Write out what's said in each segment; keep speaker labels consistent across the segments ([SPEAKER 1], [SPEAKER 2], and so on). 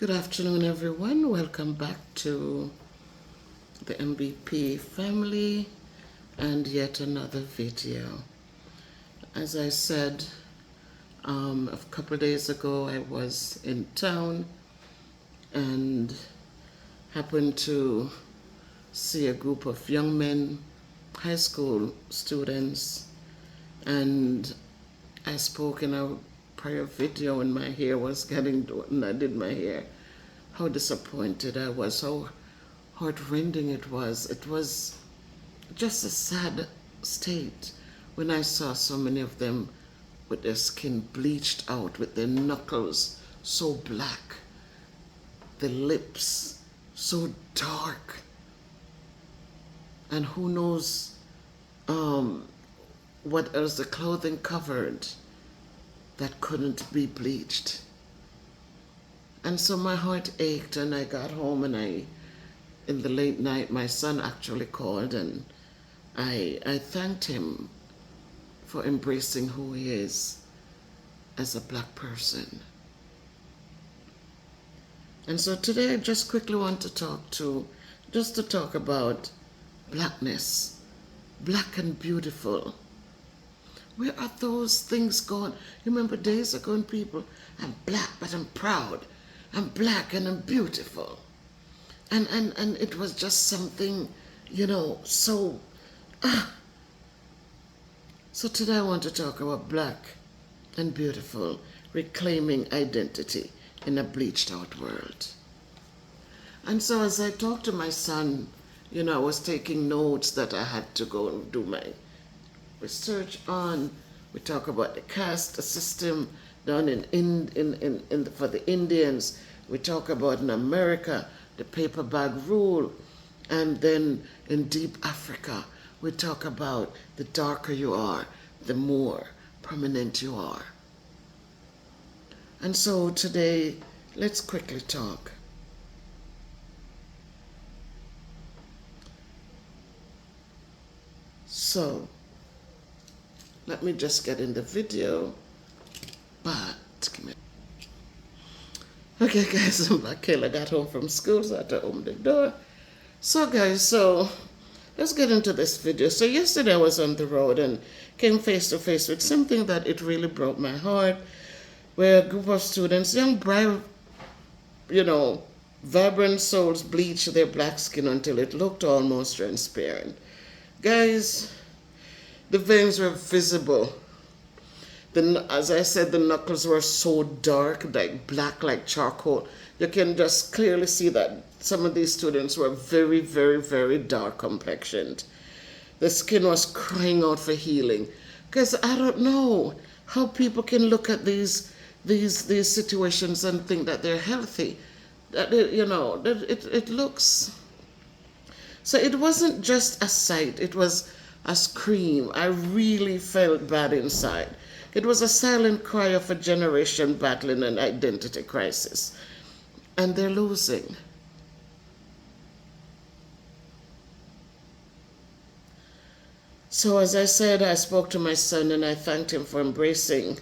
[SPEAKER 1] Good afternoon, everyone. Welcome back to the MVP family and yet another video. As I said a couple of days ago, I was in town and happened to see a group of young men, high school students, and I spoke in a prior video when my hair was getting done and I did my hair, how disappointed I was, how heartrending it was. It was just a sad state when I saw so many of them with their skin bleached out, with their knuckles so black, the lips so dark, and who knows what else the clothing covered that couldn't be bleached. And so my heart ached, and I got home, and in the late night, my son actually called, and I thanked him for embracing who he is as a black person. And so today I just quickly want to talk about blackness, black and beautiful. Where are those things gone? You remember days ago when people, I'm black, but I'm proud. I'm black and I'm beautiful. And it was just something, so... So today I want to talk about black and beautiful, reclaiming identity in a bleached out world. And so as I talked to my son, I was taking notes that I had to go and do my research on. We talk about the caste system done for the Indians. We talk about in America the paper bag rule, and then in deep Africa we talk about the darker you are, the more prominent you are. And so today, let's quickly talk. So let me just get in the video, but okay guys, I'm back. Kayla got home from school, so I had to open the door. So guys, let's get into this video. So yesterday I was on the road and came face to face with something that it really broke my heart, where a group of students, young, bright, vibrant souls, bleached their black skin until it looked almost transparent. Guys, the veins were visible. As I said, the knuckles were so dark, like black, like charcoal. You can just clearly see that some of these students were very, very, very dark complexioned. The skin was crying out for healing. Because I don't know how people can look at these situations and think that they're healthy. That it looks. So it wasn't just a sight, it was a scream. I really felt bad inside. It was a silent cry of a generation battling an identity crisis. And they're losing. So as I said, I spoke to my son and I thanked him for embracing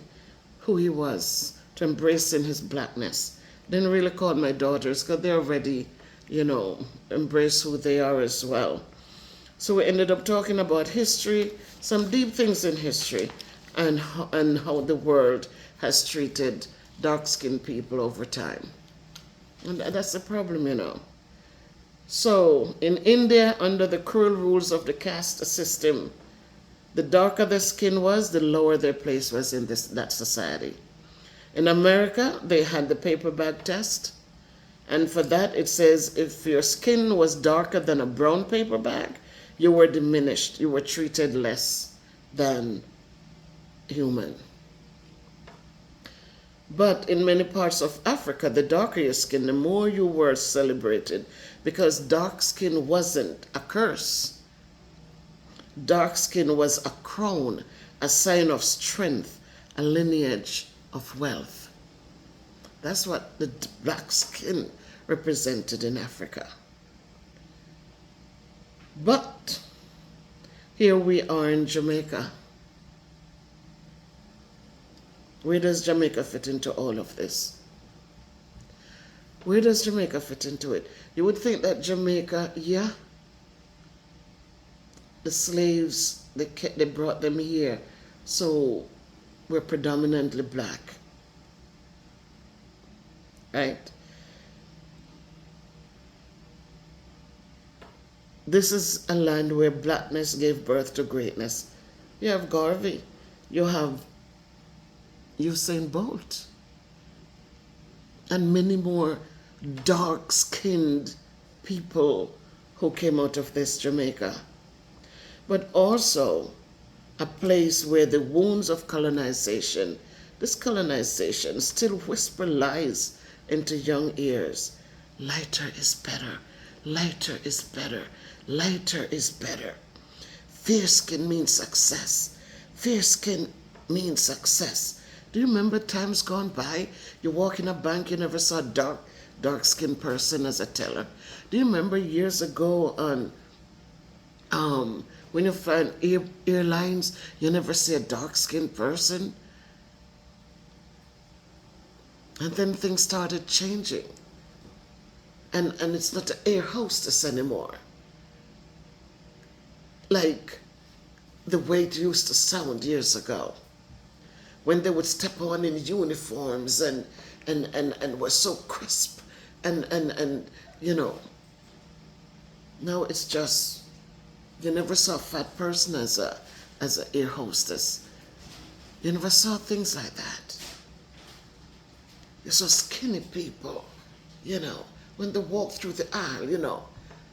[SPEAKER 1] who he was, to embracing his blackness. Didn't really call my daughters because they already, embrace who they are as well. So we ended up talking about history, some deep things in history, and how the world has treated dark-skinned people over time. And that's the problem, So in India, under the cruel rules of the caste system, the darker their skin was, the lower their place was in that society. In America, they had the paper bag test. And for that, it says if your skin was darker than a brown paper bag, you were diminished. You were treated less than human. But in many parts of Africa, the darker your skin, the more you were celebrated, because dark skin wasn't a curse. Dark skin was a crown, a sign of strength, a lineage of wealth. That's what the black skin represented in Africa. But here we are in Jamaica. Where does Jamaica fit into all of this? Where does Jamaica fit into it? You would think that Jamaica, yeah, the slaves, they brought them here, so we're predominantly black, right? This is a land where blackness gave birth to greatness. You have Garvey, you have Usain Bolt, and many more dark-skinned people who came out of this Jamaica. But also a place where the wounds of colonization, this colonization still whisper lies into young ears. Lighter is better, lighter is better, lighter is better. Fair skin means success. Fair skin means success. Do you remember times gone by? You walk in a bank, you never saw a dark-skinned person as a teller. Do you remember years ago on when you find airlines, you never see a dark-skinned person? And then things started changing. And it's not an air hostess anymore. Like the way it used to sound years ago, when they would step on in uniforms and were so crisp and you know. Now it's just, you never saw a fat person as an air hostess. You never saw things like that. You saw skinny people, you know, when they walk through the aisle, you know.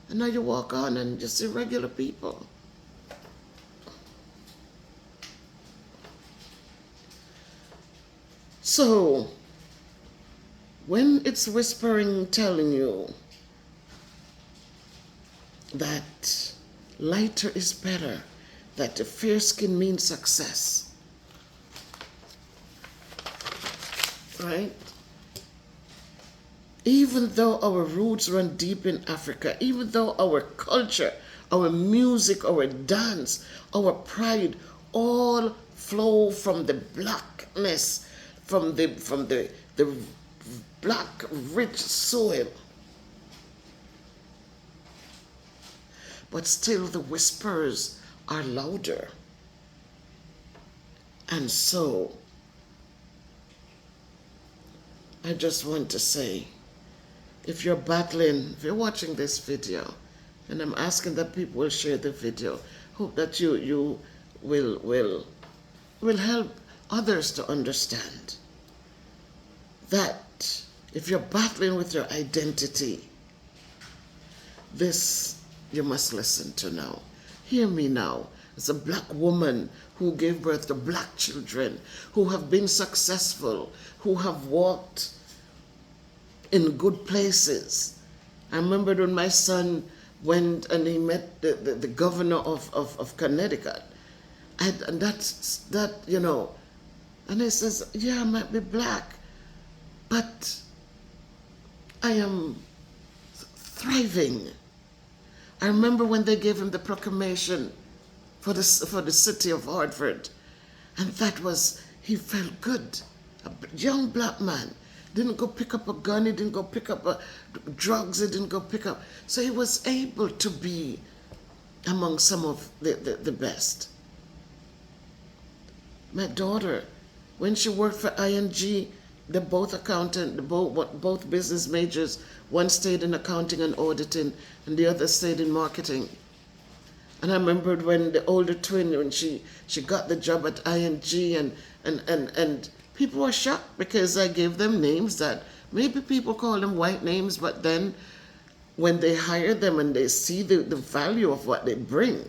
[SPEAKER 1] And now you walk on and you see regular people. So, when it's whispering, telling you that lighter is better, that the fair skin means success, right? Even though our roots run deep in Africa, even though our culture, our music, our dance, our pride all flow from the blackness, from the black rich soil, but still the whispers are louder. And so I just want to say, if you're battling, if you're watching this video, and I'm asking that people will share the video, hope that you will help others to understand that if you're battling with your identity, this you must listen to now. Hear me now. As a black woman who gave birth to black children, who have been successful, who have walked in good places. I remember when my son went and he met the governor of Connecticut. And that's, you know, and he says, yeah, I might be black, but I am thriving. I remember when they gave him the proclamation for the city of Hartford, and that was, he felt good. A young black man didn't go pick up a gun, he didn't go pick up drugs, he didn't go pick up. So he was able to be among some of the best. My daughter, when she worked for ING, they're both accountant, both business majors. One stayed in accounting and auditing, and the other stayed in marketing. And I remembered when the older twin, when she got the job at ING, and people were shocked because I gave them names that maybe people call them white names, but then when they hire them and they see the value of what they bring.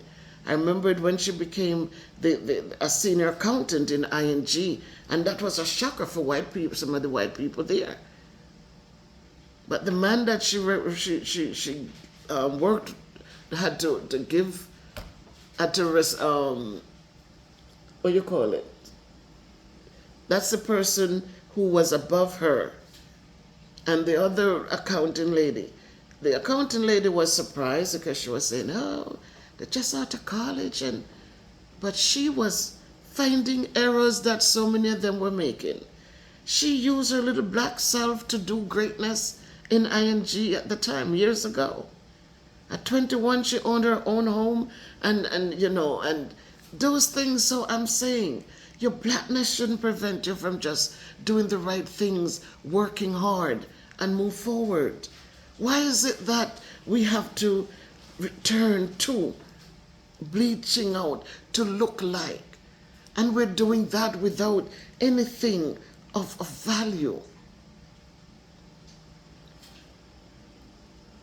[SPEAKER 1] I remembered when she became a senior accountant in ING, and that was a shocker for white people, some of the white people there. But the man that she worked had to give, what do you call it? That's the person who was above her. And the other accounting lady, the accounting lady was surprised because she was saying, oh, they're just out of college. But she was finding errors that so many of them were making. She used her little black self to do greatness, in ING at the time, years ago. At 21, she owned her own home, and those things. So I'm saying your blackness shouldn't prevent you from just doing the right things, working hard, and move forward. Why is it that we have to return to bleaching out to look like? And we're doing that without anything of value.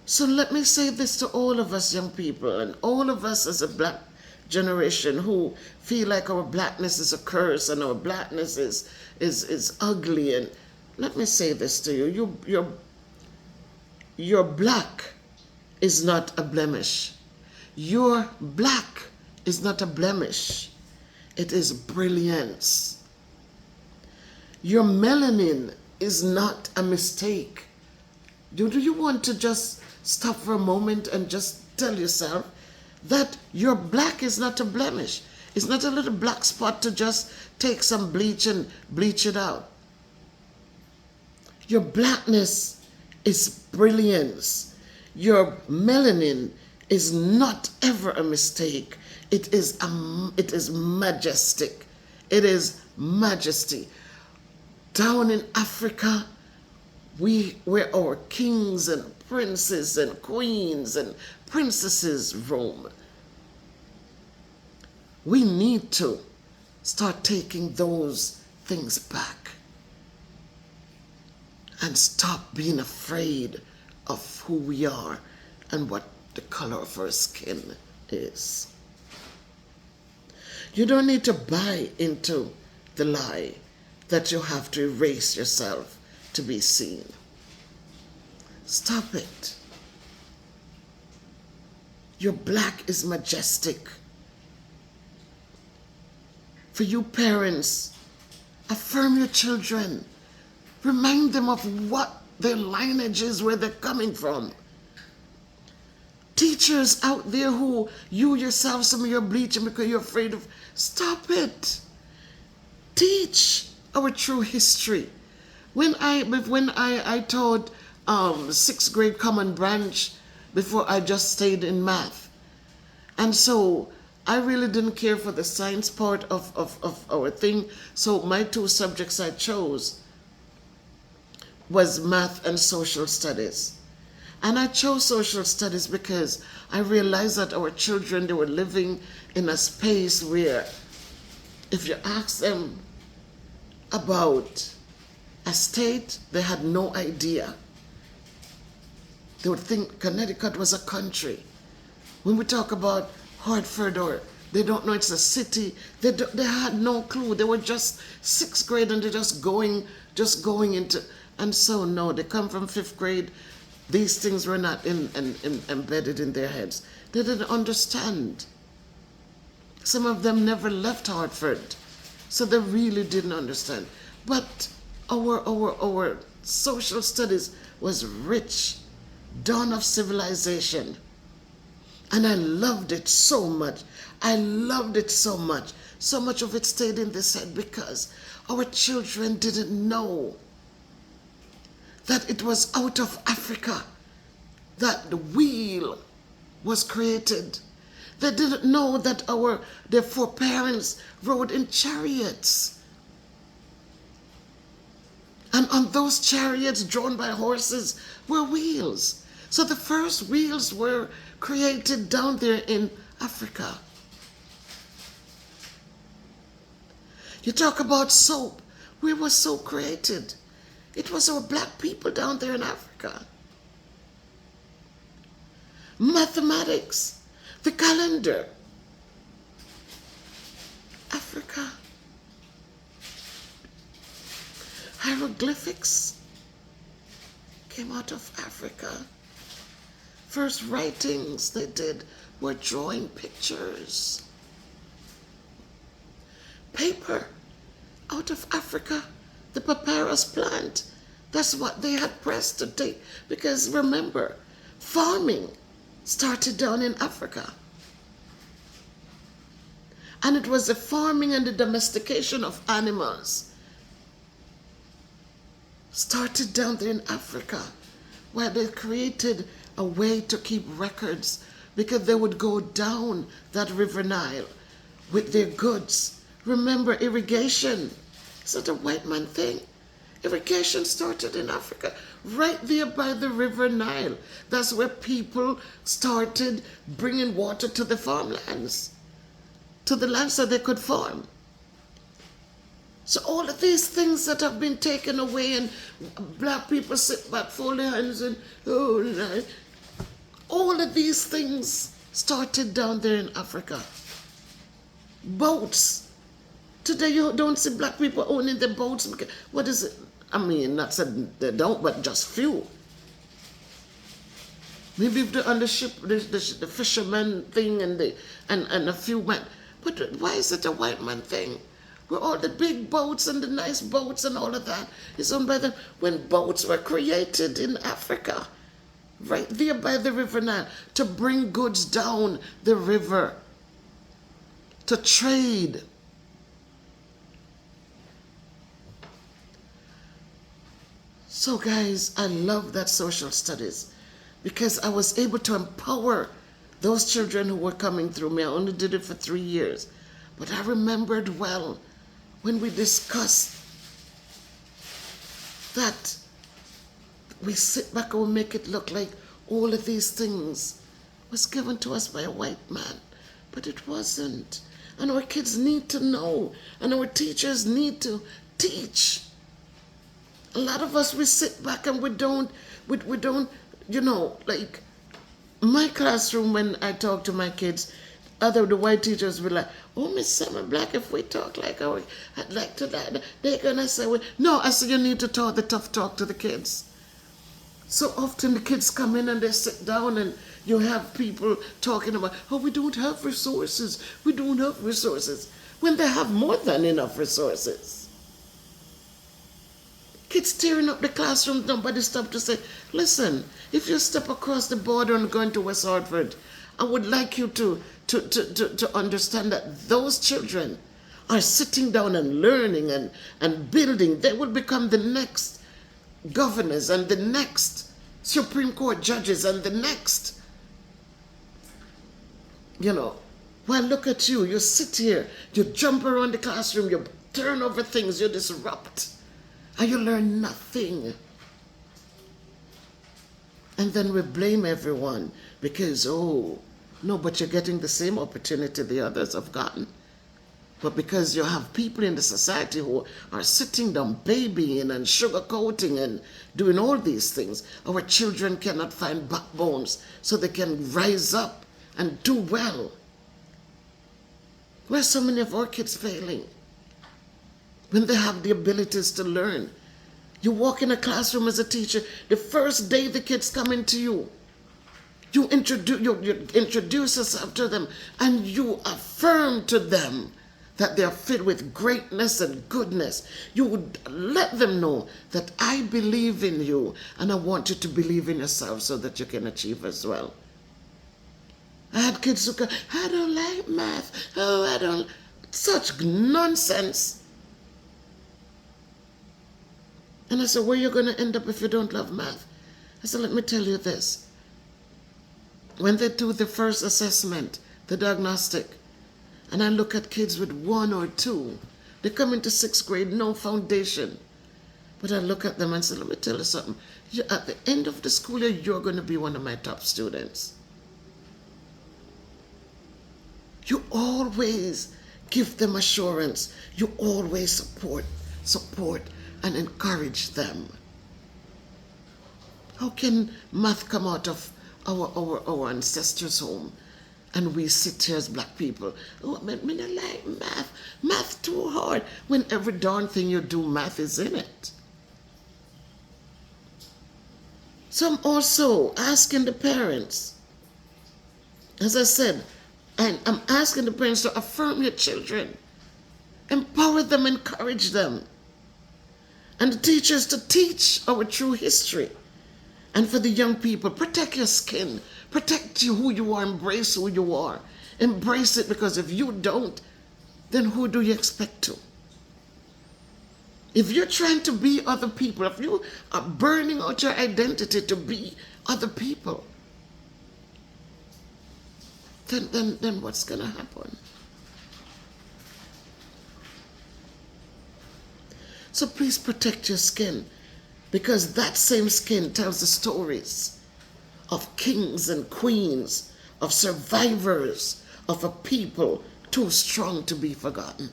[SPEAKER 1] So let me say this to all of us young people and all of us as a black generation who feel like our blackness is a curse and our blackness is ugly. And let me say this to you. Your black is not a blemish. Your black is not a blemish. It is brilliance. Your melanin is not a mistake. Do you want to just stop for a moment and just tell yourself that your black is not a blemish? It's not a little black spot to just take some bleach and bleach it out. Your blackness is brilliance. Your melanin is not ever a mistake. It is majestic. It is majesty. Down in Africa, where our kings and princes and queens and princesses roam, we need to start taking those things back and stop being afraid of who we are and what the color of our skin is. You don't need to buy into the lie that you have to erase yourself to be seen. Stop it. Your black is majestic. For you parents, affirm your children. Remind them of what their lineage is, where they're coming from. Teachers out there who you yourself, some of you are bleaching because you're afraid of, stop it. Teach our true history. When I taught sixth grade common branch before I just stayed in math. And so I really didn't care for the science part of our thing. So my two subjects I chose was math and social studies. And I chose social studies because I realized that our children, they were living in a space where if you ask them about a state, they had no idea. They would think Connecticut was a country. When we talk about Hartford, or they don't know it's a city, they had no clue. They were just sixth grade and they're just going into, and so no, they come from fifth grade. These things were not embedded in their heads. They didn't understand. Some of them never left Hartford, so they really didn't understand. But our social studies was rich, dawn of civilization. And I loved it so much. I loved it so much. So much of it stayed in this head because our children didn't know that it was out of Africa that the wheel was created. They didn't know that their foreparents rode in chariots. And on those chariots drawn by horses were wheels. So the first wheels were created down there in Africa. You talk about soap. Where was soap created? It was our black people down there in Africa. Mathematics, the calendar, Africa. Hieroglyphics came out of Africa. First writings they did were drawing pictures. Paper, out of Africa. The papyrus plant, that's what they had pressed to take. Because remember, farming started down in Africa. And it was the farming and the domestication of animals started down there in Africa, Well, they created a way to keep records because they would go down that River Nile with their goods. Remember, irrigation. Is that a white man thing? Irrigation started in Africa, right there by the River Nile. That's where people started bringing water to the farmlands, to the land so they could farm. So all of these things that have been taken away, and black people sit back, fold their hands, and oh, no. All of these things started down there in Africa. Boats. Today you don't see black people owning the boats. What is it? I mean, not said they don't, but just few. Maybe if they're on the ship, the fisherman thing, and a few men. But why is it a white man thing? Where all the big boats and the nice boats and all of that is owned by them. When boats were created in Africa, right there by the River Nile, to bring goods down the river, to trade. So guys, I love that social studies because I was able to empower those children who were coming through me. I only did it for 3 years. But I remembered well when we discussed that we sit back and we make it look like all of these things was given to us by a white man. But it wasn't. And our kids need to know. And our teachers need to teach. A lot of us, we sit back and we don't, you know, like my classroom when I talk to my kids, the white teachers will like, oh, Miss Summer Black, if we talk like how I'd like to that, they're gonna say, well, no, I said you need to talk the tough talk to the kids. So often the kids come in and they sit down and you have people talking about, oh, we don't have resources, when they have more than enough resources. Kids tearing up the classroom, nobody stopped to say, listen, if you step across the border and go into West Hartford, I would like you to understand that those children are sitting down and learning and building. They will become the next governors and the next Supreme Court judges and the next, you know. Well, look at you. You sit here, you jump around the classroom, you turn over things, you disrupt, and you learn nothing. And then we blame everyone because, oh, no, but you're getting the same opportunity the others have gotten. But because you have people in the society who are sitting down babying and sugarcoating and doing all these things, our children cannot find backbones so they can rise up and do well. Why are so many of our kids failing? When they have the abilities to learn. You walk in a classroom as a teacher, the first day the kids come into you, you introduce yourself to them and you affirm to them that they are filled with greatness and goodness. You would let them know that I believe in you and I want you to believe in yourself so that you can achieve as well. I had kids who go, I don't like math. Oh, I don't. Such nonsense. And I said, where are you going to end up if you don't love math? I said, let me tell you this. When they do the first assessment, the diagnostic, and I look at kids with 1 or 2, they come into 6th grade, no foundation. But I look at them and say, let me tell you something. At the end of the school year, you're going to be one of my top students. You always give them assurance. You always support and encourage them. How can math come out of our ancestors' home and we sit here as black people? Oh, I mean, I like math. Math too hard. When every darn thing you do, math is in it. So I'm also asking the parents, as I said, and I'm asking the parents to affirm your children, empower them, encourage them, and the teachers to teach our true history. And for the young people, protect your skin, protect who you are, embrace who you are. Embrace it, because if you don't, then who do you expect to? If you're trying to be other people, if you are burning out your identity to be other people, then what's going to happen? So please protect your skin, because that same skin tells the stories of kings and queens, of survivors, of a people too strong to be forgotten.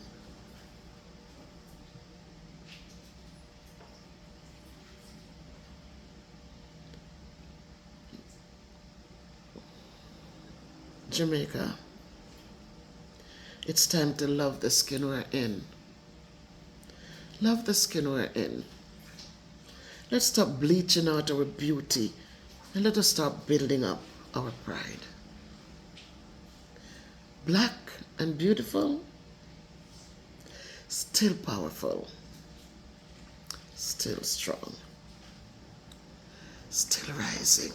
[SPEAKER 1] Jamaica, it's time to love the skin we're in. Love the skin we're in. Let's stop bleaching out our beauty and let us start building up our pride. Black and beautiful, still powerful, still strong, still rising.